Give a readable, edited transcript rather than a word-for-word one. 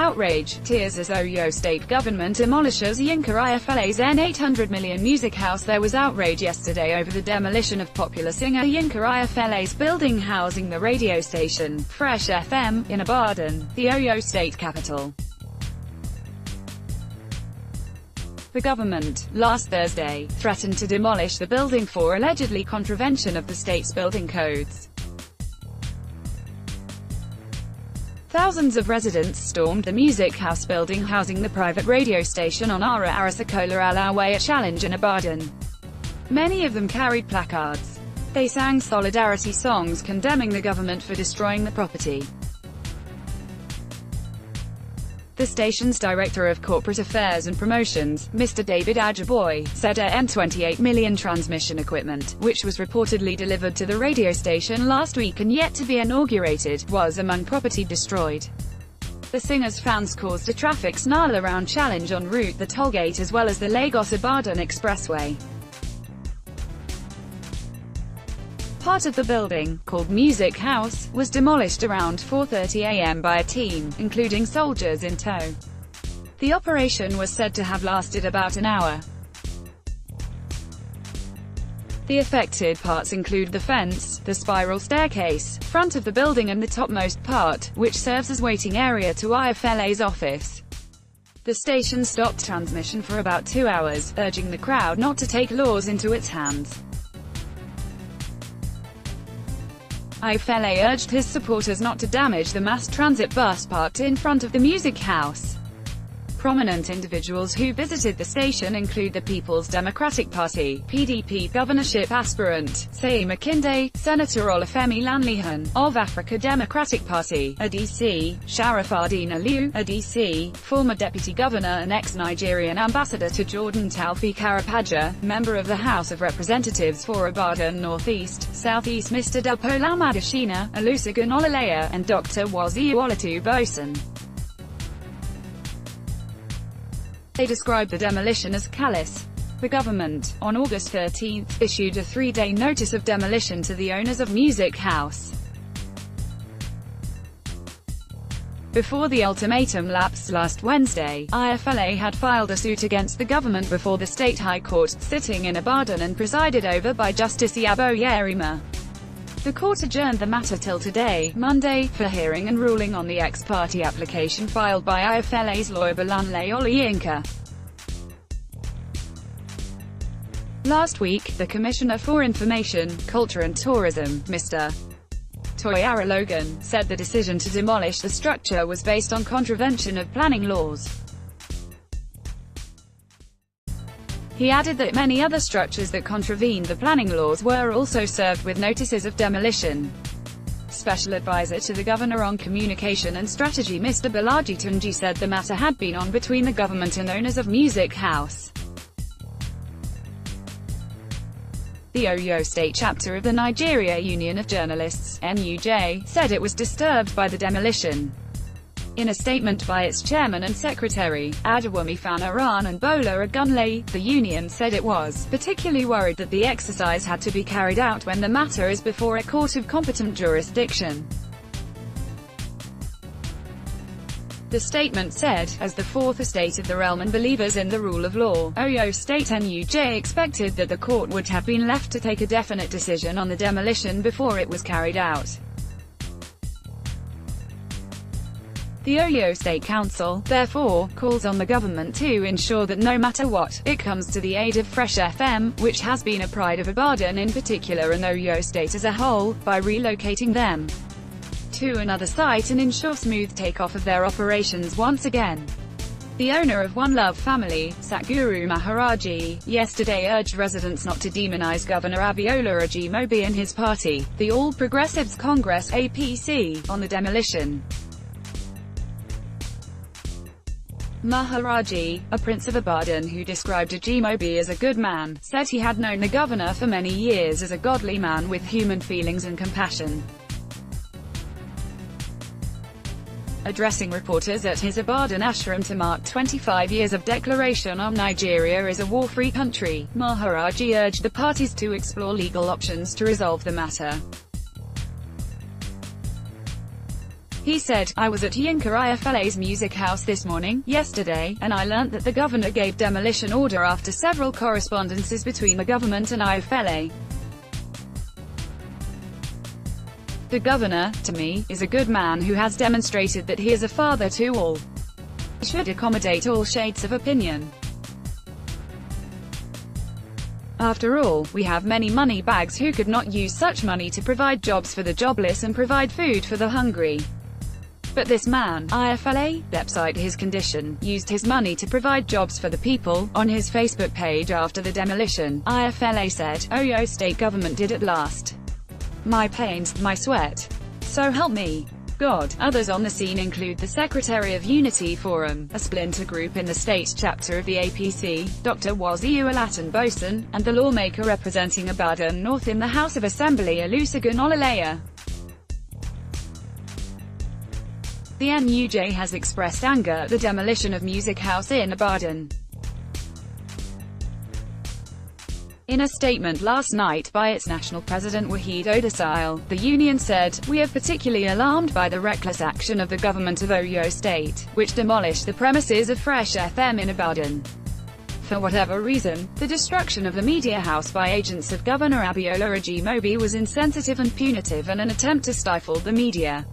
Outrage, tears as Oyo state government demolishes Yinka Ayefele's N800 million music house. There was outrage yesterday over the demolition of popular singer Yinka Ayefele's building housing the radio station, Fresh FM, in Ibadan, the Oyo state capital. The government, last Thursday, threatened to demolish the building for allegedly contravention of the state's building codes. Thousands of residents stormed the music house building housing the private radio station on Arasakola Alawe at Challenge in Ibadan. Many of them carried placards. They sang solidarity songs condemning the government for destroying the property. The station's Director of Corporate Affairs and Promotions, Mr. David Ajaboy, said a N28 million transmission equipment, which was reportedly delivered to the radio station last week and yet to be inaugurated, was among property destroyed. The singer's fans caused a traffic snarl around Challenge en route the tollgate as well as the Lagos-Ibadan Expressway. Part of the building, called Music House, was demolished around 4:30 a.m. by a team, including soldiers in tow. The operation was said to have lasted about an hour. The affected parts include the fence, the spiral staircase, front of the building and the topmost part, which serves as waiting area to Ayefele's office. The station stopped transmission for about 2 hours, urging the crowd not to take laws into its hands. Ayefele urged his supporters not to damage the mass transit bus parked in front of the music house. Prominent individuals who visited the station include the People's Democratic Party (PDP) governorship aspirant, Seyi Makinde, Senator Olufemi Lanlihan, of Africa Democratic Party, ADC, Sharafadin Aliyu, ADC, former deputy governor and ex-Nigerian ambassador to Jordan Taufi Karapaja, member of the House of Representatives for Ibadan Northeast, Southeast Mr. Depola Madashina, Olusegun Olaleya, and Dr. Wasiu Olatubosan. They described the demolition as callous. The government, on August 13, issued a 3-day notice of demolition to the owners of Music House. Before the ultimatum lapsed last Wednesday, Ayefele had filed a suit against the government before the State High Court, sitting in Ibadan and presided over by Justice Iyabo Yerima. The court adjourned the matter till today, Monday, for hearing and ruling on the ex-party application filed by Ayefele's lawyer Bolanle Yinka. Last week, the Commissioner for Information, Culture and Tourism, Mr. Toyara Logan, said the decision to demolish the structure was based on contravention of planning laws. He added that many other structures that contravened the planning laws were also served with notices of demolition. Special Advisor to the Governor on Communication and Strategy Mr. Balaji Tunji said the matter had been on between the government and owners of Music House. The Oyo State chapter of the Nigeria Union of Journalists, NUJ, said it was disturbed by the demolition. In a statement by its chairman and secretary, Adewumi Fanaran and Bola Ogunle, the union said it was particularly worried that the exercise had to be carried out when the matter is before a court of competent jurisdiction. The statement said, as the fourth estate of the realm and believers in the rule of law, Oyo State NUJ expected that the court would have been left to take a definite decision on the demolition before it was carried out. The Oyo State Council, therefore, calls on the government to ensure that no matter what, it comes to the aid of Fresh FM, which has been a pride of Ibadan in particular and Oyo State as a whole, by relocating them to another site and ensure smooth takeoff of their operations once again. The owner of One Love Family, Satguru Maharaji, yesterday urged residents not to demonize Governor Abiola Ajimobi and his party, the All Progressives Congress (APC), on the demolition. Maharaji, a prince of Ibadan who described Ajimobi as a good man, said he had known the governor for many years as a godly man with human feelings and compassion. Addressing reporters at his Ibadan ashram to mark 25 years of declaration on Nigeria as a war-free country, Maharaji urged the parties to explore legal options to resolve the matter. He said, "I was at Yinka Ayefele's music house this morning, yesterday, and I learnt that the governor gave demolition order after several correspondences between the government and Ayefele. The governor, to me, is a good man who has demonstrated that he is a father to all. He should accommodate all shades of opinion. After all, we have many money bags who could not use such money to provide jobs for the jobless and provide food for the hungry. But this man, Ayefele, despite his condition, used his money to provide jobs for the people." On his Facebook page after the demolition, Ayefele said, "Oyo state government did at last. My pains, my sweat. So help me God." Others on the scene include the Secretary of Unity Forum, a splinter group in the state chapter of the APC, Dr. Wazir Alatan Bosan, and the lawmaker representing Ibadan North in the House of Assembly Olusegun Olaleya. The NUJ has expressed anger at the demolition of Music House in Ibadan. In a statement last night by its national president Waheed Odasile, the union said, "We are particularly alarmed by the reckless action of the government of Oyo State, which demolished the premises of Fresh FM in Ibadan. For whatever reason, the destruction of the media house by agents of Governor Abiola Ajimobi was insensitive and punitive and an attempt to stifle the media."